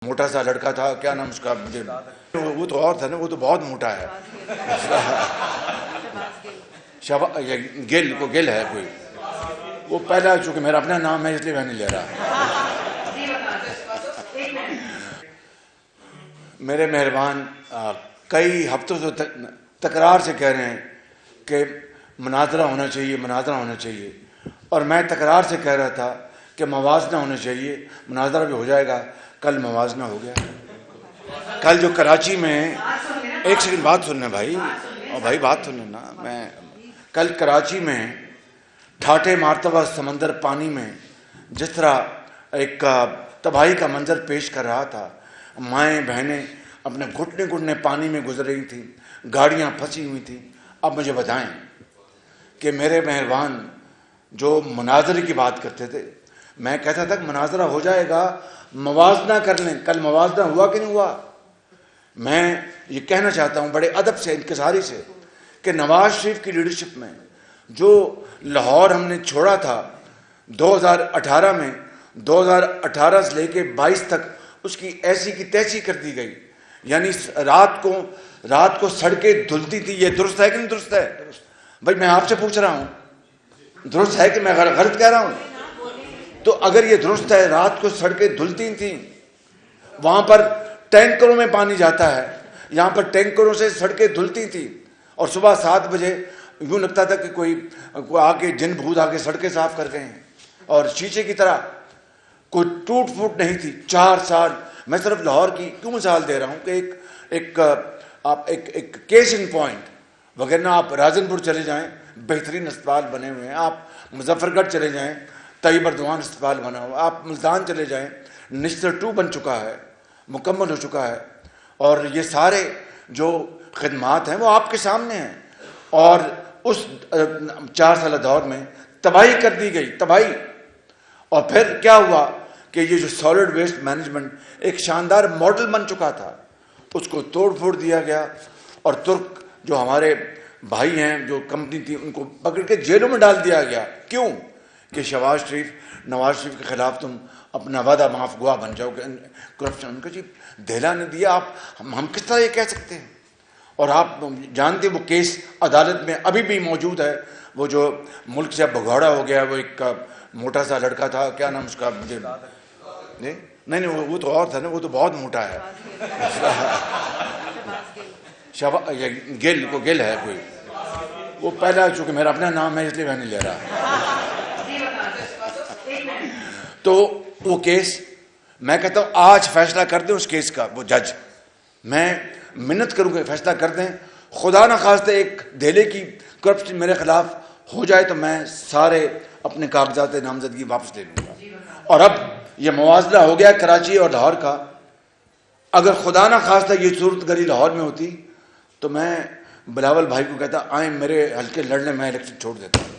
موٹا سا لڑکا تھا، کیا نام اس کا، مجھے وہ تو اور تھا نا، وہ تو بہت موٹا ہے، گل ہے کوئی، وہ پہلا چونکہ میرا اپنا نام ہے اس لیے میں نہیں لے رہا۔ میرے مہربان کئی ہفتوں سے تکرار سے کہہ رہے ہیں کہ مناظرہ ہونا چاہیے، مناظرہ ہونا چاہیے، اور میں تکرار سے کہہ رہا تھا کہ موازنہ ہونا چاہیے، مناظرہ بھی ہو جائے گا۔ کل موازنہ ہو گیا۔ کل جو کراچی میں، ایک سیکنڈ بات سننا بھائی، اور بھائی بات سننا نا، میں کل کراچی میں ٹھاٹھے مرتبہ سمندر پانی میں جس طرح ایک تباہی کا منظر پیش کر رہا تھا، مائیں بہنیں اپنے گھٹنے گھٹنے پانی میں گزر رہی تھیں، گاڑیاں پھنسی ہوئی تھیں۔ اب مجھے بتائیں کہ میرے مہربان جو مناظرے کی بات کرتے تھے، میں کہتا تھا کہ مناظرہ ہو جائے گا، موازنہ کر لیں۔ کل موازنہ ہوا کہ نہیں ہوا؟ میں یہ کہنا چاہتا ہوں بڑے ادب سے، انکساری سے، کہ نواز شریف کی لیڈرشپ میں جو لاہور ہم نے چھوڑا تھا 2018 میں، 2018 سے لے کے 22 تک اس کی ایسی کی تیسی کر دی گئی، یعنی رات کو سڑکیں دھلتی تھی۔ یہ درست ہے کہ نہیں درست ہے؟ بھائی میں آپ سے پوچھ رہا ہوں، درست ہے کہ میں غلط کہہ رہا ہوں؟ تو اگر یہ درست ہے، رات کو سڑکیں دھلتی تھیں، وہاں پر ٹینکروں میں پانی جاتا ہے، یہاں پر ٹینکروں سے سڑکیں دھلتی تھیں، اور صبح 7 بجے یوں لگتا تھا کہ کوئی آ کے جن بھوت آ کے سڑکیں صاف کر گئے ہیں، اور شیشے کی طرح کوئی ٹوٹ پھوٹ نہیں تھی۔ 4 سال میں صرف لاہور کی کیوں مثال دے رہا ہوں کہ ایک کیس ان پوائنٹ، وغیرہ آپ راجن پور چلے جائیں، بہترین اسپتال بنے ہوئے ہیں، آپ مظفر گڑھ چلے جائیں، طیب اردوان اسپتال بنا ہوا، آپ ملتان چلے جائیں، نشتر 2 بن چکا ہے، مکمل ہو چکا ہے، اور یہ سارے جو خدمات ہیں وہ آپ کے سامنے ہیں۔ اور اس 4 سالہ دور میں تباہی کر دی گئی، تباہی۔ اور پھر کیا ہوا کہ یہ جو سالڈ ویسٹ مینجمنٹ ایک شاندار ماڈل بن چکا تھا، اس کو توڑ پھوڑ دیا گیا، اور ترک جو ہمارے بھائی ہیں، جو کمپنی تھی، ان کو پکڑ کے جیلوں میں ڈال دیا گیا۔ کیوں؟ کہ نواز شریف کے خلاف تم اپنا وعدہ معاف گواہ بن جاؤ کہ کرپشن ان کو جی دہلا نے دیا۔ ہم کس طرح یہ کہہ سکتے ہیں؟ اور آپ جانتے وہ کیس عدالت میں ابھی بھی موجود ہے، وہ جو ملک سے بھگوڑا ہو گیا، وہ ایک موٹا سا لڑکا تھا، کیا نام اس کا، مجھے نہیں وہ تو اور تھا نا، وہ تو بہت موٹا ہے، گل ہے کوئی، وہ پہلا چونکہ میرا اپنا نام ہے اس لیے میں نہیں لے رہا۔ تو وہ کیس میں کہتا ہوں آج فیصلہ کر دیں اس کیس کا، وہ جج، میں منت کروں گا فیصلہ کر دیں۔ خدا نہ خواستہ ایک دہلے کی کرپشن میرے خلاف ہو جائے تو میں سارے اپنے کاغذات نامزدگی واپس لے لوں گا۔ اور اب یہ موازنہ ہو گیا کراچی اور لاہور کا، اگر خدا نہ خواستہ یہ صورت گری لاہور میں ہوتی تو میں بلاول بھائی کو کہتا آئیں میرے حلقے لڑنے، میں الیکشن چھوڑ دیتا ہوں۔